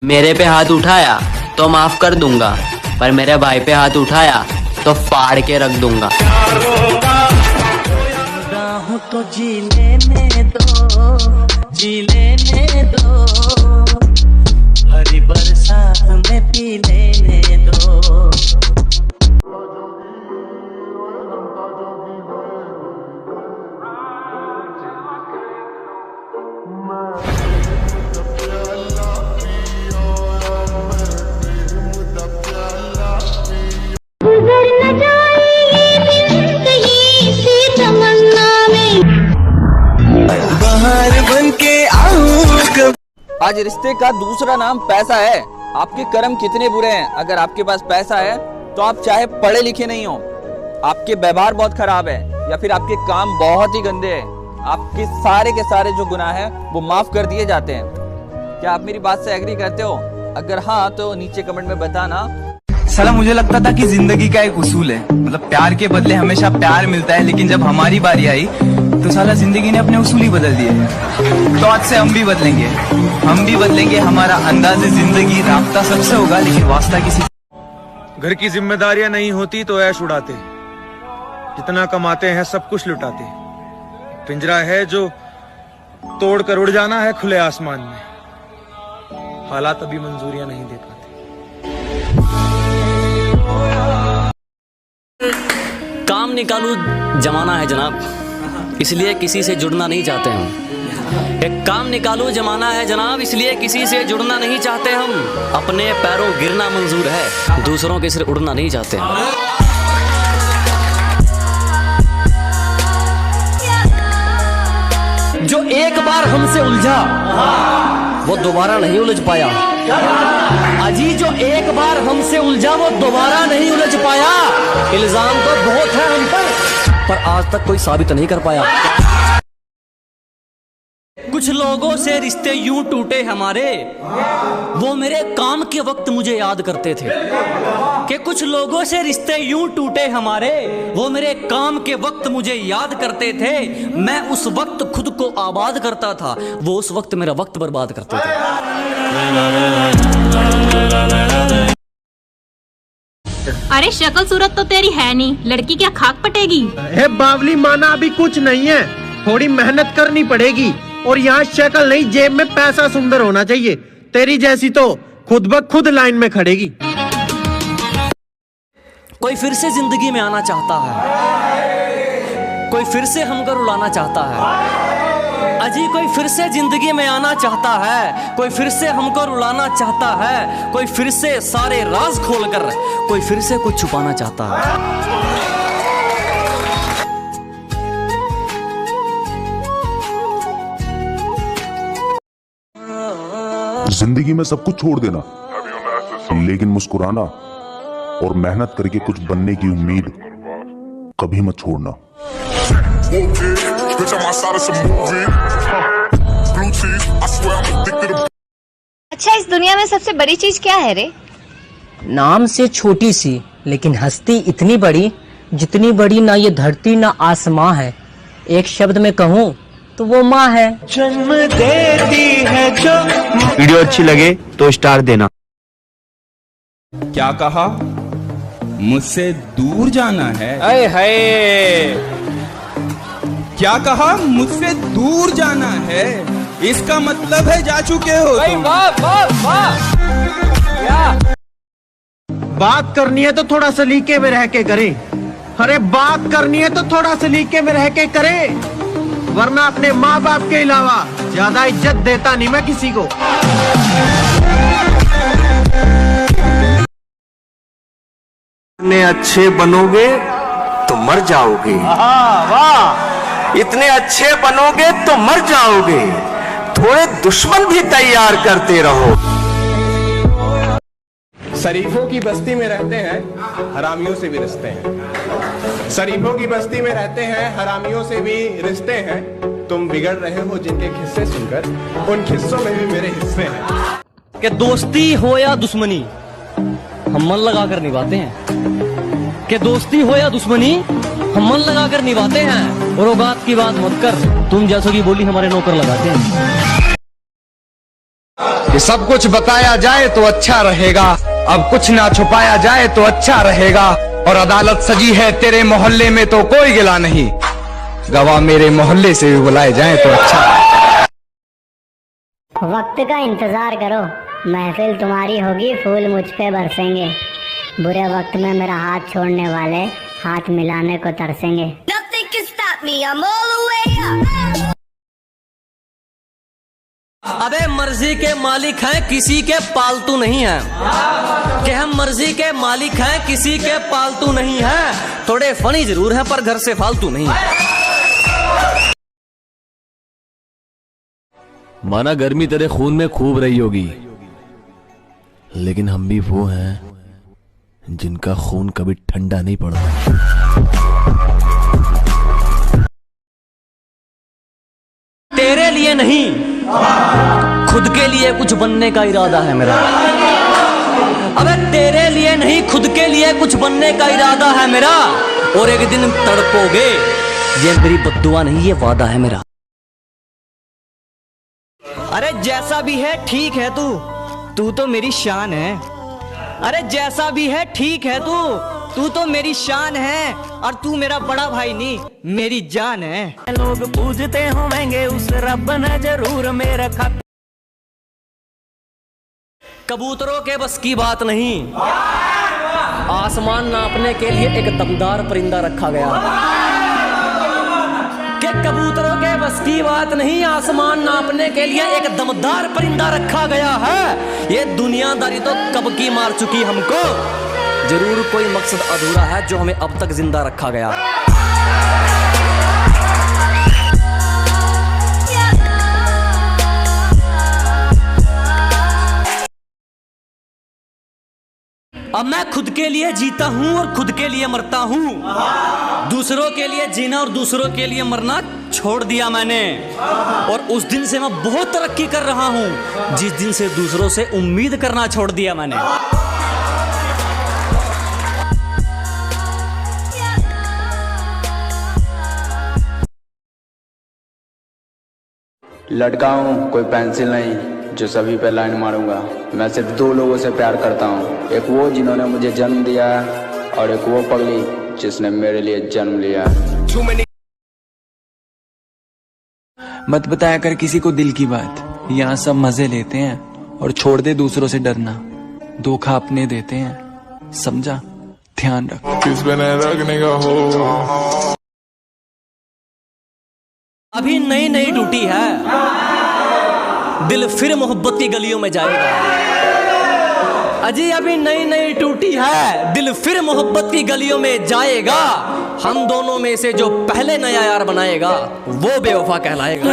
मेरे पे हाथ उठाया तो माफ कर दूंगा, पर मेरे भाई पे हाथ उठाया तो फाड़ के रख दूंगा। तो जी लेने दो, जी लेने दो, हरी बरसात में पी लेने दो। आज रिश्ते का दूसरा नाम पैसा है। आपके कर्म कितने बुरे हैं। अगर आपके पास पैसा है तो आप चाहे पढ़े लिखे नहीं हो, आपके व्यवहार बहुत खराब है या फिर आपके काम बहुत ही गंदे हैं, आपके सारे के सारे जो गुनाह हैं वो माफ कर दिए जाते हैं। क्या आप मेरी बात से एग्री करते हो? अगर हाँ तो नीचे कमेंट में बताना। साला मुझे लगता था कि जिंदगी का एक उसूल है, मतलब प्यार के बदले हमेशा प्यार मिलता है, लेकिन जब हमारी बारी आई तो साला जिंदगी ने अपने उसूल ही बदल दिए। तो आज से हम भी बदलेंगे, हमारा अंदाज़े जिंदगी राब्ता सबसे होगा, लेकिन वास्ता किसी। घर की जिम्मेदारियां नहीं होती तो ऐश उड़ाते, जितना कमाते हैं सब कुछ लुटाते। पिंजरा है जो तोड़ कर उड़ जाना है खुले आसमान में, हालात अभी मंजूरियां नहीं दे पाते। काम निकालू जमाना है जनाब, इसलिए किसी से जुड़ना नहीं चाहते हम। एक काम निकालू जमाना है जनाब, इसलिए किसी से जुड़ना नहीं चाहते हम। अपने पैरों गिरना मंजूर है, दूसरों के सिर उड़ना नहीं चाहते हम। जो एक बार हमसे उलझा वो दोबारा नहीं उलझ पाया। अजी जो एक बार हमसे उलझा वो दोबारा नहीं उलझ पाया। इल्जाम तो बहुत है हम पर आज तक कोई साबित नहीं कर पाया। कुछ लोगों से रिश्ते यूं टूटे हमारे, वो मेरे काम के वक्त मुझे याद करते थे। कि कुछ लोगों से रिश्ते यूं टूटे हमारे, वो मेरे काम के वक्त मुझे याद करते थे। मैं उस वक्त खुद को आबाद करता था, वो उस वक्त मेरा वक्त बर्बाद करते थे। अरे शक्ल सूरत तो तेरी है नहीं, लड़की क्या खाक पटेगी? हे बावली माना अभी कुछ नहीं है, थोड़ी मेहनत करनी पड़ेगी। और यहाँ शक्ल नहीं, जेब में पैसा सुंदर होना चाहिए। तेरी जैसी तो खुद ब खुद लाइन में खड़ेगी। कोई फिर से जिंदगी में आना चाहता है, कोई फिर से हमको रुलाना चाहता है। अजी कोई फिर से जिंदगी में आना चाहता है, कोई फिर से हमको रुलाना चाहता है, कोई फिर से सारे राज खोलकर कोई फिर से कुछ छुपाना चाहता है। जिंदगी में सब कुछ छोड़ देना, लेकिन मुस्कुराना और मेहनत करके कुछ बनने की उम्मीद कभी मत छोड़ना। अच्छा इस दुनिया में सबसे बड़ी चीज क्या है रे? नाम से छोटी सी लेकिन हस्ती इतनी बड़ी, जितनी बड़ी ना ये धरती ना आसमां है। एक शब्द में कहूँ तो वो माँ है। जन्म देती है जो। वीडियो अच्छी लगे तो स्टार देना। क्या कहा? मुझसे दूर जाना है? अरे हाय, क्या कहा? मुझसे दूर जाना है, इसका मतलब है जा चुके हो तुम। बात करनी है तो थोड़ा सलीके में रह के करे। अरे बात करनी है तो थोड़ा सलीके में रह के करे, वरना अपने माँ बाप के अलावा ज्यादा इज्जत देता नहीं मैं किसी को। इतने अच्छे बनोगे तो मर जाओगे। वाह, इतने अच्छे बनोगे तो मर जाओगे। थोड़े दुश्मन भी तैयार करते रहो। शरीफों की बस्ती में रहते हैं, हरामियों से भी रिश्ते हैं। शरीफों की बस्ती में रहते हैं, हरामियों से भी रिश्ते हैं। तुम बिगड़ रहे हो जिनके किस्से सुनकर, उन किस्सों में भी मेरे हिस्से हैं। कि दोस्ती हो या दुश्मनी हम मन लगाकर निभाते हैं। कि दोस्ती हो या दुश्मनी हम मन लगाकर निभाते हैं। और औकात की बात मत कर, तुम जैसों की बोली हमारे नौकर लगाते हैं। कि सब कुछ बताया जाए तो अच्छा रहेगा, अब कुछ ना छुपाया जाए तो अच्छा रहेगा। और अदालत सजी है तेरे मोहल्ले में तो कोई गिला नहीं, गवाह मेरे मोहल्ले से भी बुलाए जाए तो अच्छा। वक्त का इंतजार करो, महफिल तुम्हारी होगी, फूल मुझ पे बरसेंगे। बुरे वक्त में मेरा हाथ छोड़ने वाले हाथ मिलाने को तरसेंगे। अबे मर्जी के मालिक हैं, किसी के पालतू नहीं हैं। कि हम मर्जी के मालिक हैं, किसी के पालतू नहीं हैं। थोड़े फनी जरूर हैं पर घर से फालतू नहीं है। माना गर्मी तेरे खून में खूब रही होगी, लेकिन हम भी वो हैं जिनका खून कभी ठंडा नहीं पड़ा। तेरे लिए नहीं, खुद के लिए कुछ बनने का इरादा है मेरा। अबे तेरे लिए नहीं, खुद के लिए कुछ बनने का इरादा है मेरा। और एक दिन तड़पोगे, ये मेरी बद्दुआ नहीं, ये वादा है मेरा। अरे जैसा भी है ठीक है तू तो मेरी शान है। अरे जैसा भी है ठीक है तू तो मेरी शान है। और तू मेरा बड़ा भाई नहीं, मेरी जान है। लोग पूजते होंगे उस रब ने जरूर मेरा खत। कबूतरों के बस की बात नहीं, आसमान नापने के लिए एक दमदार परिंदा रखा गया। कि कबूतरों के बस की बात नहीं, आसमान नापने के लिए एक दमदार परिंदा रखा गया है। ये दुनियादारी तो कब की मार चुकी हमको। जरूर कोई मकसद अधूरा है जो हमें अब तक जिंदा रखा गया। अब मैं खुद के लिए जीता हूं और खुद के लिए मरता हूं। दूसरों के लिए जीना और दूसरों के लिए मरना छोड़ दिया मैंने। और उस दिन से मैं बहुत तरक्की कर रहा हूं, जिस दिन से दूसरों से उम्मीद करना छोड़ दिया मैंने। लड़का हूँ, कोई पेंसिल नहीं जो सभी पे लाइन मारूंगा। मैं सिर्फ दो लोगों से प्यार करता हूँ, एक वो जिन्होंने मुझे जन्म दिया और एक वो पगली जिसने मेरे लिए जन्म लिया। मत बताया कर किसी को दिल की बात, यहाँ सब मजे लेते हैं और छोड़ दे दूसरों से डरना। धोखा अपने देते हैं, समझा? ध्यान रख। किस बने रखने का हो। अभी नई नई टूटी है, दिल फिर मोहब्बत की गलियों में जाएगा। अजी अभी नई नई टूटी है, दिल फिर मोहब्बत की गलियों में जाएगा। हम दोनों में से जो पहले नया यार बनाएगा वो बेवफा कहलाएगा।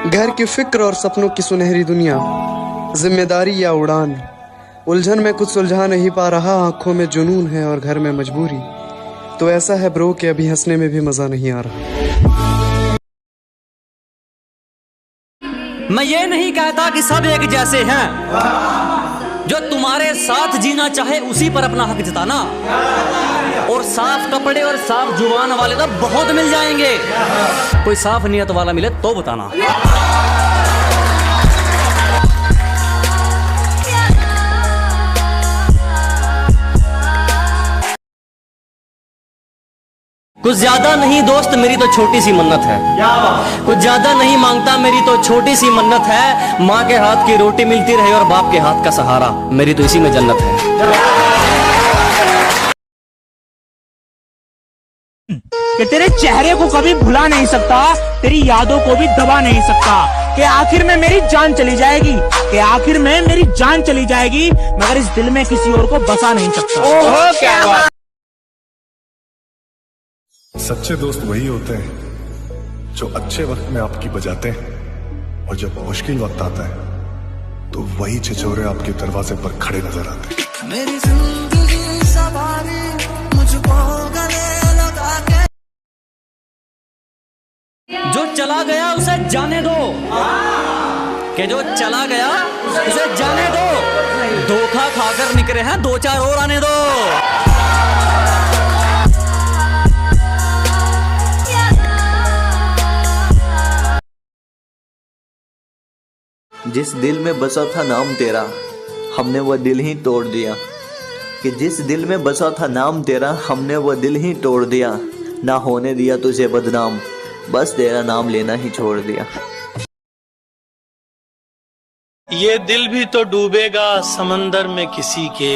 घर की फिक्र और सपनों की सुनहरी दुनिया, जिम्मेदारी या उड़ान, उलझन में कुछ सुलझा नहीं पा रहा। आंखों में जुनून है और घर में मजबूरी। तो ऐसा है ब्रो कि अभी हंसने में भी मजा नहीं आ रहा। मैं ये नहीं कहता कि सब एक जैसे हैं। जो तुम्हारे साथ जीना चाहे उसी पर अपना हक जताना। और साफ कपड़े और साफ जुबान वाले तो बहुत मिल जाएंगे, कोई साफ नियत वाला मिले तो बताना। कुछ ज्यादा नहीं दोस्त, मेरी तो छोटी सी मन्नत है। कुछ ज्यादा नहीं मांगता, मेरी तो छोटी सी मन्नत है। माँ के हाथ की रोटी मिलती रहे और बाप के हाथ का सहारा, मेरी तो इसी में जन्नत है। कि तेरे चेहरे को कभी भुला नहीं सकता, तेरी यादों को भी दबा नहीं सकता। कि आखिर में मेरी जान चली जाएगी, कि आखिर में मेरी जान चली जाएगी, मगर इस दिल में किसी और को बसा नहीं सकता। ओहो क्या बात। सच्चे दोस्त वही होते हैं जो अच्छे वक्त में आपकी बजाते हैं, और जब मुश्किल वक्त आता है तो वही छिछोरे आपके दरवाजे पर खड़े नजर आते हैं। मेरी जिंदगी सवारी मुझको गले लगा के। जो चला गया उसे जाने दो, कि जो चला गया उसे जाने दो। धोखा खाकर निकले हैं, दो चार और आने दो। जिस दिल में बसा था नाम तेरा, हमने वह दिल ही तोड़ दिया। कि जिस दिल में बसा था नाम तेरा, हमने वह दिल ही तोड़ दिया। ना होने दिया तुझे बदनाम, बस तेरा नाम लेना ही छोड़ दिया। ये दिल भी तो डूबेगा समंदर में किसी के,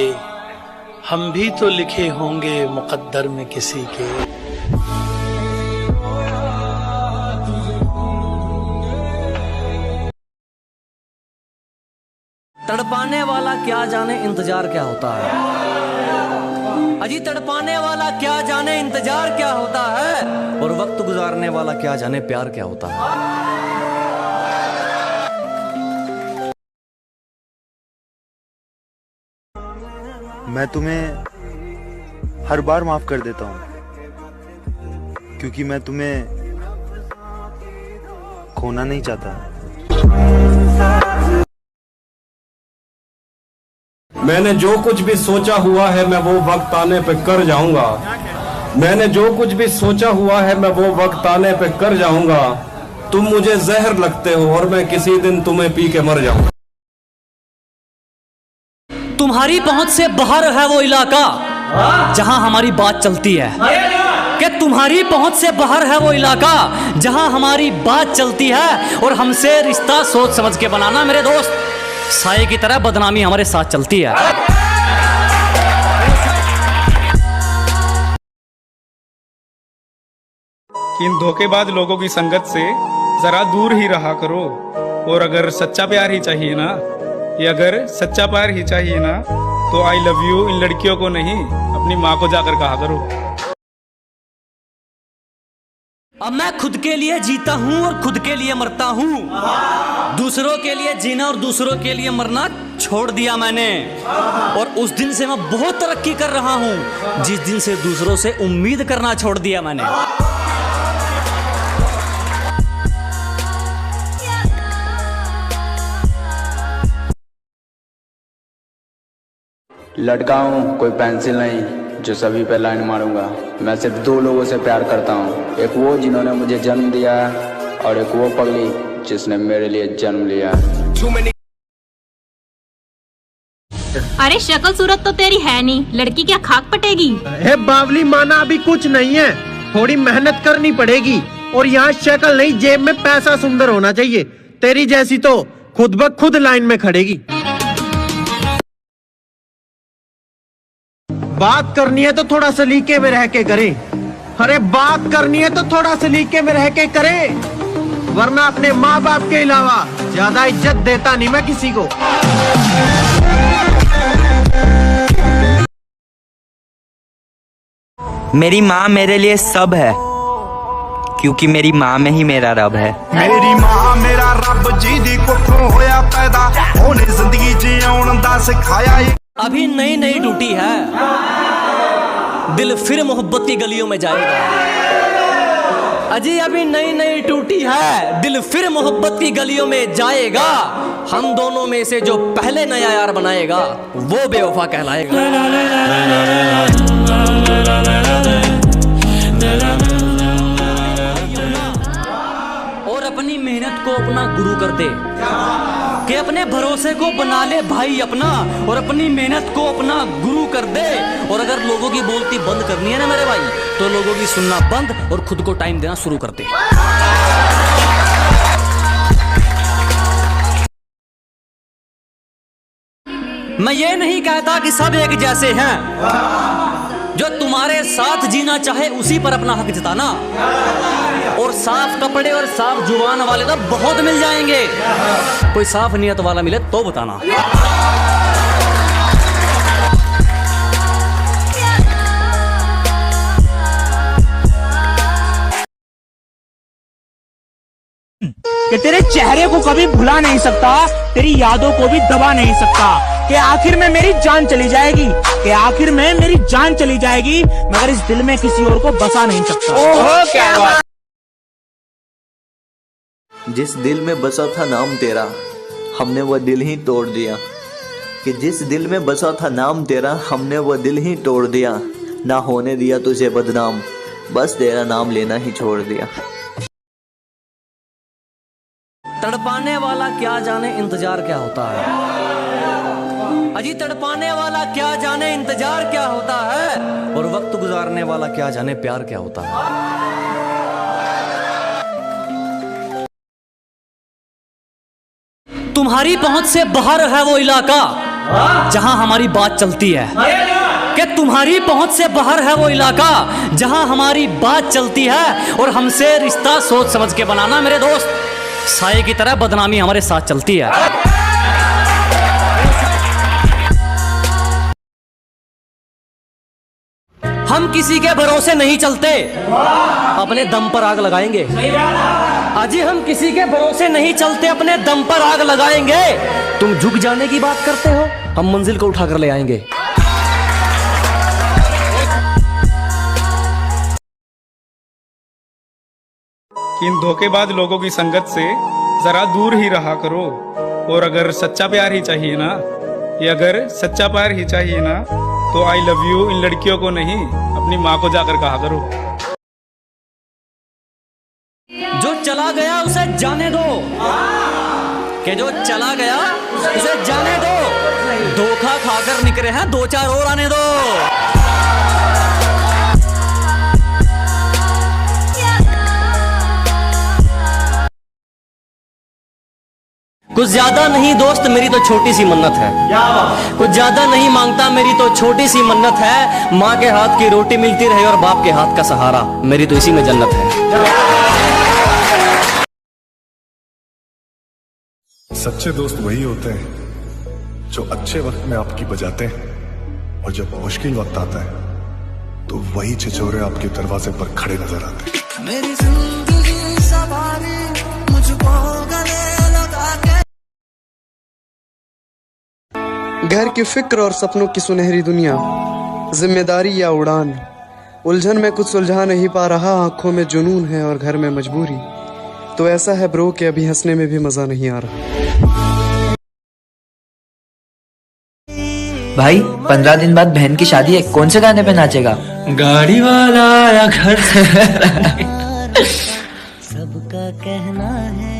हम भी तो लिखे होंगे मुकद्दर में किसी के। तड़पाने वाला क्या जाने इंतजार क्या होता है, अजी तड़पाने वाला क्या जाने इंतजार क्या होता है, और वक्त गुजारने वाला क्या जाने प्यार क्या होता है। मैं तुम्हें हर बार माफ कर देता हूं, क्योंकि मैं तुम्हें खोना नहीं चाहता। मैंने जो कुछ भी सोचा हुआ है मैं वो वक्त आने पे कर जाऊंगा। मैंने जो कुछ भी सोचा हुआ है मैं वो वक्त आने पे कर जाऊंगा। तुम मुझे जहर लगते हो और मैं किसी दिन तुम्हें पी के मर जाऊंगा। तुम्हारी पहुंच से बाहर है वो इलाका जहां हमारी बात चलती है, कि तुम्हारी पहुंच से बाहर है वो इलाका जहां हमारी बात चलती है, और हमसे रिश्ता सोच समझ के बनाना मेरे दोस्त, साये की तरह बदनामी हमारे साथ चलती है। इन धोखेबाज लोगों की संगत से जरा दूर ही रहा करो। और अगर सच्चा प्यार ही चाहिए ना, अगर सच्चा प्यार ही चाहिए ना, तो आई लव यू इन लड़कियों को नहीं, अपनी माँ को जाकर कहा करो। अब मैं खुद के लिए जीता हूं और खुद के लिए मरता हूं। दूसरों के लिए जीना और दूसरों के लिए मरना छोड़ दिया मैंने, और उस दिन से मैं बहुत तरक्की कर रहा हूं जिस दिन से दूसरों से उम्मीद करना छोड़ दिया मैंने। लड़का हूँ कोई पेंसिल नहीं जो सभी पे लाइन मारूंगा। मैं सिर्फ दो लोगों से प्यार करता हूँ, एक वो जिन्होंने मुझे जन्म दिया और एक वो पगली जिसने मेरे लिए जन्म लिया। अरे शक्ल सूरत तो तेरी है नहीं, लड़की क्या खाक पटेगी। हे बावली माना अभी कुछ नहीं है, थोड़ी मेहनत करनी पड़ेगी। और यहाँ शक्ल नहीं, जेब में पैसा सुंदर होना चाहिए। तेरी जैसी तो खुद ब खुद लाइन में खड़ेगी। बात करनी है तो थोड़ा सलीके में रह के करे। अरे बात करनी है तो थोड़ा सलीके में रह के करे, वरना अपने माँ बाप के अलावा ज्यादा इज्जत देता नहीं मैं किसी को। मेरी माँ मेरे लिए सब है, क्योंकि मेरी माँ में ही मेरा रब है। मेरी माँ मेरा रब जी दी कोखों होया पैदा, ओने जिंदगी जीउण दा सिखाया। अभी नई नई टूटी है, दिल फिर मोहब्बत की गलियों में जाएगा। अजी अभी नई नई टूटी है, दिल फिर मोहब्बत की गलियों में जाएगा। हम दोनों में से जो पहले नया यार बनाएगा वो बेवफा कहलाएगा। और अपनी मेहनत को अपना गुरु कर दे, कि अपने भरोसे को बना ले भाई अपना, और अपनी मेहनत को अपना गुरु कर दे। और अगर लोगों की बोलती बंद करनी है ना मेरे भाई, तो लोगों की सुनना बंद और खुद को टाइम देना शुरू कर दे। मैं ये नहीं कहता कि सब एक जैसे हैं, जो तुम्हारे साथ जीना चाहे उसी पर अपना हक जताना। और साफ कपड़े और साफ जुबान वाले तो बहुत मिल जाएंगे, कोई साफ नियत वाला मिले तो बताना। कि तेरे चेहरे को कभी भुला नहीं सकता, तेरी यादों को भी दबा नहीं सकता, कि आखिर में मेरी जान चली जाएगी, कि आखिर में मेरी जान चली जाएगी, मगर इस दिल में किसी और को बसा नहीं सकता। ओहो क्या बात। जिस दिल में बसा था नाम तेरा, हमने वह दिल ही तोड़ दिया। कि जिस दिल में बसा था नाम तेरा, हमने वह दिल ही तोड़ दिया। ना होने दिया तुझे बदनाम, बस तेरा नाम लेना ही छोड़ दिया। तड़पाने वाला क्या जाने इंतजार क्या होता है, अजी तड़पाने वाला क्या जाने इंतजार क्या होता है, और वक्त गुजारने वाला क्या जाने प्यार क्या होता है। तुम्हारी पहुंच से बाहर है वो इलाका जहां हमारी बात चलती है, कि तुम्हारी पहुंच से बाहर है वो इलाका जहां हमारी बात चलती है, और हमसे रिश्ता सोच समझ के बनाना मेरे दोस्त, साये की तरह बदनामी हमारे साथ चलती है। हम किसी के भरोसे नहीं चलते, अपने दम पर आग लगाएंगे। अजी हम किसी के भरोसे नहीं चलते, अपने दम पर आग लगाएंगे। तुम झुक जाने की बात करते हो, हम मंजिल को उठाकर ले आएंगे। इन धोखेबाज लोगों की संगत से जरा दूर ही रहा करो, और अगर सच्चा प्यार ही चाहिए ना, ये अगर सच्चा प्यार ही चाहिए ना, तो आई लव यू इन लड़कियों को नहीं, अपनी माँ को जाकर कहा करो। जो चला गया उसे जाने दो, कि जो चला गया उसे जाने दो, धोखा खाकर निकले हैं, दो चार और आने दो। कुछ ज्यादा नहीं दोस्त, मेरी तो छोटी सी मन्नत है, कुछ ज्यादा नहीं मांगता, मेरी तो छोटी सी मन्नत है। माँ के हाथ की रोटी मिलती रहे और बाप के हाथ का सहारा, मेरी तो इसी में जन्नत है। सच्चे दोस्त वही होते हैं जो अच्छे वक्त में आपकी बजाते हैं, और जब मुश्किल वक्त आता है तो वही छिछोरे आपके दरवाजे पर खड़े नजर आते हैं। मेरी जिंदगी सवारी मुझको गले लगा के। घर की फिक्र और सपनों की सुनहरी दुनिया, जिम्मेदारी या उड़ान, उलझन में कुछ सुलझा नहीं पा रहा, आंखों में जुनून है और घर में मजबूरी। तो ऐसा है ब्रो कि अभी हंसने में भी मजा नहीं आ रहा। भाई 15 दिन बाद बहन की शादी है, कौन से गाने पे नाचेगा? गाड़ी वाला आया घर से। सबका कहना है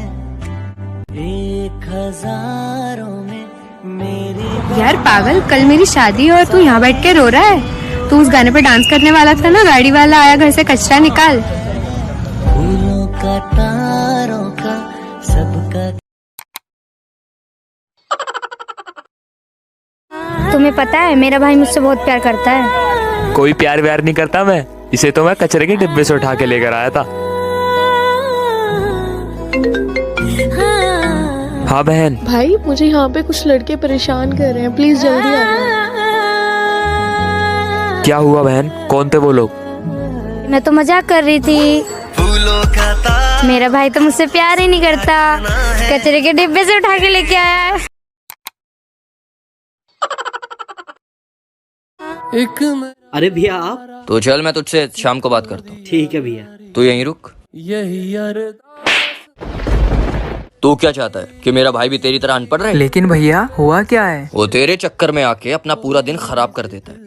1000 में मेरी। यार पागल, कल मेरी शादी और तू यहाँ बैठ के रो रहा है? तू उस गाने पे डांस करने वाला था ना, गाड़ी वाला आया घर से कचरा निकाल। फूलों का तारों का सबका। तुम्हें पता है मेरा भाई मुझसे बहुत प्यार करता है। कोई प्यार व्यार नहीं करता, मैं इसे तो मैं कचरे के डिब्बे से उठा के लेकर आया था। हाँ बहन। भाई मुझे यहाँ पे कुछ लड़के परेशान कर रहे हैं, प्लीज जल्दी आना। क्या हुआ बहन, कौन थे वो लोग? मैं तो मजाक कर रही थी। मेरा भाई तो मुझसे प्यार ही नहीं करता, कचरे के डिब्बे से उठा के लेके आया है। अरे भैया आप तो चल, मैं तुझसे शाम को बात करता हूँ। ठीक है भैया। तू यहीं रुक। तू क्या चाहता है कि मेरा भाई भी तेरी तरह अनपढ़ रहे? लेकिन भैया हुआ क्या है? वो तेरे चक्कर में आके अपना पूरा दिन खराब कर देता है,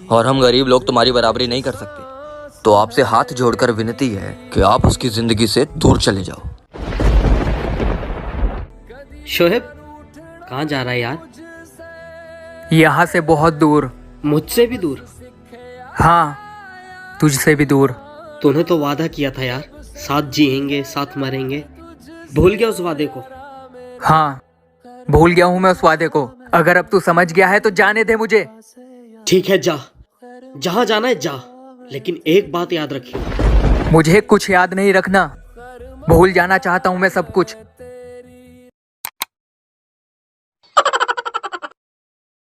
और हम गरीब लोग तुम्हारी बराबरी नहीं कर सकते। तो आपसे हाथ जोड़कर विनती है कि आप उसकी जिंदगी से दूर चले जाओ। शोहेब कहाँ जा रहा है यार? यहाँ से बहुत दूर। मुझसे भी दूर? हाँ, तुझसे भी दूर। तूने तो वादा किया था यार, साथ जिएंगे साथ मरेंगे, भूल गया उस वादे को? हाँ, भूल गया हूँ मैं उस वादे को। अगर अब तू समझ गया है तो जाने दे मुझे। ठीक है जा, जहाँ जाना है जा, लेकिन एक बात याद रखियो। मुझे कुछ याद नहीं रखना, भूल जाना चाहता हूँ मैं सब कुछ।